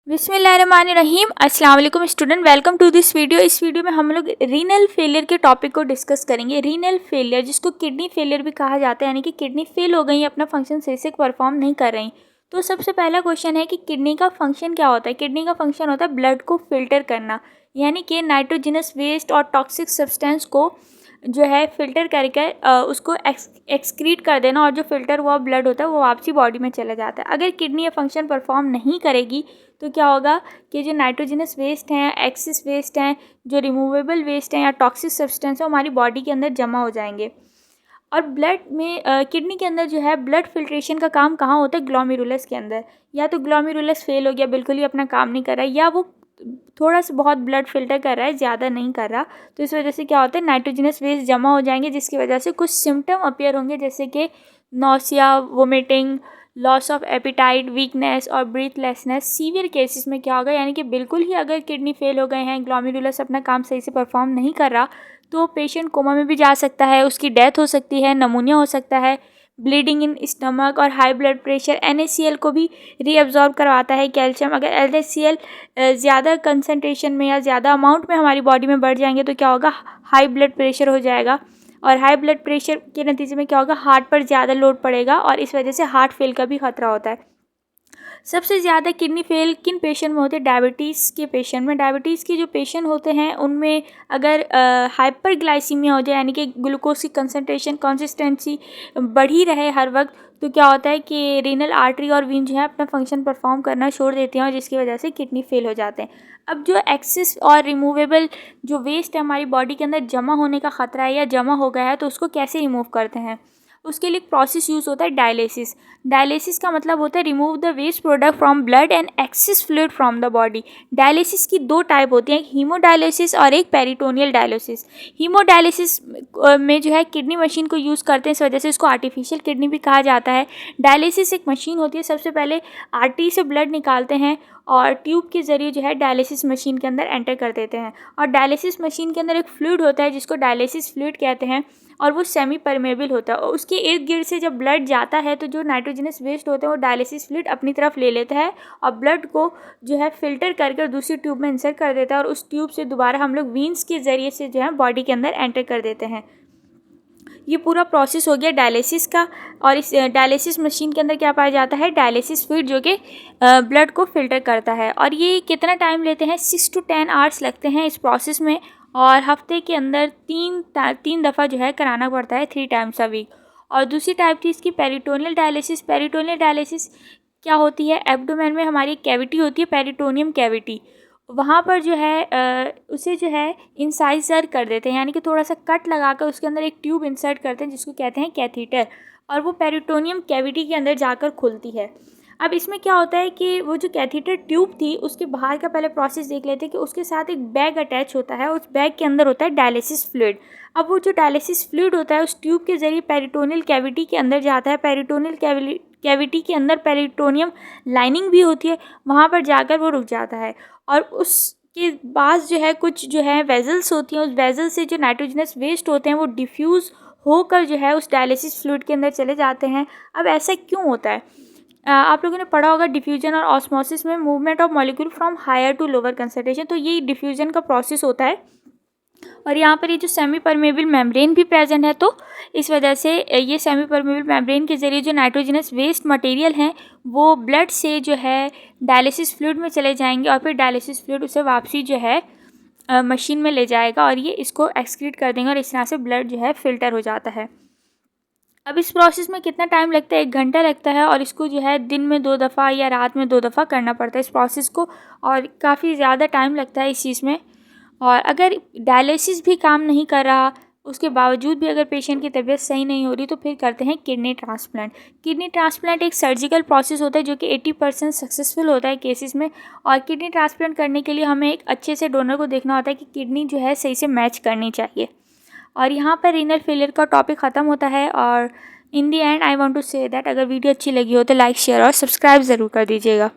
बिस्मिल्लाहिर्रहमानिर्रहीम। अस्सलाम वालेकुम student, welcome to this video. इस वीडियो में हम लोग रीनल फेलियर के टॉपिक को डिस्कस करेंगे। रीनल फेलियर जिसको किडनी फेलियर भी कहा जाता है, यानी कि किडनी फेल हो गई, अपना फंक्शन सही से परफॉर्म नहीं कर रही। तो सबसे पहला क्वेश्चन है कि किडनी का फंक्शन क्या होता है। किडनी का फंक्शन होता है ब्लड को फिल्टर करना, यानी कि नाइट्रोजनस वेस्ट और टॉक्सिक सब्सटेंस को जो है फ़िल्टर करके उसको एक्सक्रीट कर देना, और जो फ़िल्टर हुआ ब्लड होता है वो वापसी बॉडी में चला जाता है। अगर किडनी ये फंक्शन परफॉर्म नहीं करेगी तो क्या होगा कि जो नाइट्रोजनस वेस्ट हैं, एक्सिस वेस्ट हैं, जो रिमूवेबल वेस्ट हैं या टॉक्सिक सब्सटेंस है, हमारी बॉडी के अंदर जमा हो जाएंगे। और ब्लड में किडनी के अंदर जो है ब्लड फिल्ट्रेशन का काम कहाँ होता है, ग्लोमेरुलस के अंदर। या तो ग्लोमेरुलस फेल हो गया, बिल्कुल ही अपना काम नहीं कर रहा है, या वो थोड़ा सा बहुत ब्लड फिल्टर कर रहा है, ज़्यादा नहीं कर रहा, तो इस वजह से क्या होता है, नाइट्रोजनस वेस्ट जमा हो जाएंगे, जिसकी वजह से कुछ सिम्टम अपीयर होंगे, जैसे कि nausea, vomiting, loss of appetite, weakness और ब्रीथलेसनेस। सीवियर केसेस में क्या होगा, यानी कि बिल्कुल ही अगर किडनी फेल हो गए हैं, ग्लोमेरुलस अपना काम सही से परफॉर्म नहीं कर रहा, तो पेशेंट कोमा में भी जा सकता है, उसकी डेथ हो सकती है, नमूनिया हो सकता है, ब्लीडिंग इन स्टमक और हाई ब्लड प्रेशर। NaCl को भी रीअब्जॉर्ब करवाता है कैल्शियम। अगर NaCl ज़्यादा कंसनट्रेशन में या ज़्यादा अमाउंट में हमारी बॉडी में बढ़ जाएंगे तो क्या होगा, हाई ब्लड प्रेशर हो जाएगा, और हाई ब्लड प्रेशर के नतीजे में क्या होगा, हार्ट पर ज़्यादा लोड पड़ेगा, और इस वजह से हार्ट फेल का भी खतरा होता है। सबसे ज़्यादा किडनी फेल किन पेशेंट में होते हैं, डायबिटीज़ के पेशेंट में। डायबिटीज़ के जो पेशेंट होते हैं उनमें अगर हाइपरग्लाइसीमिया हो जाए, यानी कि ग्लूकोज की कंसिस्टेंसी बढ़ी रहे हर वक्त, तो क्या होता है कि रीनल आर्टरी और वीन जो है अपना फंक्शन परफॉर्म करना छोड़ देते हैं, और जिसकी वजह से किडनी फेल हो जाते हैं। अब जो एक्सेस और रिमूवेबल जो वेस्ट है हमारी बॉडी के अंदर जमा होने का ख़तरा है या जमा हो गया है, तो उसको कैसे रिमूव करते हैं। उसके लिए एक प्रोसेस यूज़ होता है डायलिसिस। डायलिसिस का मतलब होता है remove the waste product from blood and excess fluid from the body. Dialysis की दो टाइप होती हैं, एक हीमोडायलिसिस और एक पेरिटोनियल डायलिसिस। हीमोडायलिसिस में जो है किडनी मशीन को यूज़ करते हैं, इस वजह से इसको आर्टिफिशियल किडनी भी कहा जाता है। डायलिसिस एक मशीन होती है, सबसे पहले आर्टरी से ब्लड निकालते हैं और ट्यूब के ज़रिए जो है डायलिसिस मशीन के अंदर एंटर कर देते हैं, और डायलिसिस मशीन के अंदर एक फ्लूइड होता है जिसको डायलिसिस फ्लूइड कहते हैं, और वो सेमी परमेबल होता है, और उसके इर्द गिर्द से जब ब्लड जाता है तो जो नाइट्रोजनस वेस्ट होते हैं वो डायलिसिस फ्लूइड अपनी तरफ ले लेता है, और ब्लड को जो है फ़िल्टर करके दूसरी ट्यूब में इंसर्ट कर देता है, और उस ट्यूब से दोबारा हम लोग वीन्स के ज़रिए से जो है बॉडी के अंदर एंटर कर देते हैं। ये पूरा प्रोसेस हो गया डायलिसिस का। और इस डायलिसिस मशीन के अंदर क्या पाया जाता है, डायलिसिस फ्लूइड, जो कि ब्लड को फिल्टर करता है। और ये कितना टाइम लेते हैं, 6 to 10 आवर्स लगते हैं इस प्रोसेस में, और हफ्ते के अंदर तीन दफ़ा जो है कराना पड़ता है, 3 times a week। और दूसरी टाइप थी इसकी पेरिटोनियल डायलिसिस। पेरिटोनियल डायलिसिस क्या होती है, एब्डोमेन में हमारी कैविटी होती है, पेरिटोनियम कैविटी, वहाँ पर जो है उसे जो है इंसाइजर कर देते हैं, यानी कि थोड़ा सा कट लगाकर उसके अंदर एक ट्यूब इंसर्ट करते हैं जिसको कहते हैं कैथीटर, और वो पेरिटोनियम कैविटी के अंदर जाकर खुलती है। अब इसमें क्या होता है कि वो जो कैथीटर ट्यूब थी उसके बाहर का पहले प्रोसेस देख लेते हैं कि उसके साथ एक बैग अटैच होता है, उस बैग के अंदर होता है डायलिसिस फ्लूइड। अब वो जो डायलिसिस फ्लूइड होता है उस ट्यूब के ज़रिए पेरिटोनियल कैविटी के अंदर जाता है। पेरिटोनियल कैविटी के अंदर पेरिटोनियम लाइनिंग भी होती है, वहाँ पर जाकर वो रुक जाता है, और उसके बाद जो है कुछ जो है वेजल्स होती हैं, उस वेजल से जो नाइट्रोजनस वेस्ट होते हैं वो डिफ्यूज़ होकर जो है उस डायलिसिस फ्लूइड के अंदर चले जाते हैं। अब ऐसा क्यों होता है, आप लोगों ने पढ़ा होगा डिफ्यूजन और ऑस्मोसिस में movement of molecule from higher to lower concentration, तो ये डिफ्यूजन का प्रोसेस होता है। और यहाँ पर ये जो सेमी परमेबल मेम्ब्रेन भी प्रेजेंट है, तो इस वजह से ये सेमी परमेबल मेम्ब्रेन के ज़रिए जो नाइट्रोजनस वेस्ट मटेरियल हैं वो ब्लड से जो है डायलिसिस फ्लूइड में चले जाएंगे, और फिर डायलिसिस फ्लूइड उसे वापसी जो है मशीन में ले जाएगा, और ये इसको एक्सक्रीट कर देंगे, और इस तरह से ब्लड जो है फ़िल्टर हो जाता है। अब इस प्रोसेस में कितना टाइम लगता है, 1 घंटा लगता है, और इसको जो है दिन में 2 दफ़ा या रात में 2 दफ़ा करना पड़ता है इस प्रोसेस को, और काफ़ी ज़्यादा टाइम लगता है इस चीज़ में। और अगर डायलिसिस भी काम नहीं कर रहा, उसके बावजूद भी अगर पेशेंट की तबीयत सही नहीं हो रही, तो फिर करते हैं किडनी ट्रांसप्लांट। किडनी ट्रांसप्लांट एक सर्जिकल प्रोसेस होता है जो कि 80% सक्सेसफुल होता है केसेस में, और किडनी ट्रांसप्लांट करने के लिए हमें एक अच्छे से डोनर को देखना होता है कि किडनी जो है सही से मैच करनी चाहिए। और यहाँ पर रीनल फेलियर का टॉपिक ख़त्म होता है। और in the end I want to say that अगर वीडियो अच्छी लगी हो तो लाइक, शेयर और सब्सक्राइब ज़रूर कर दीजिएगा।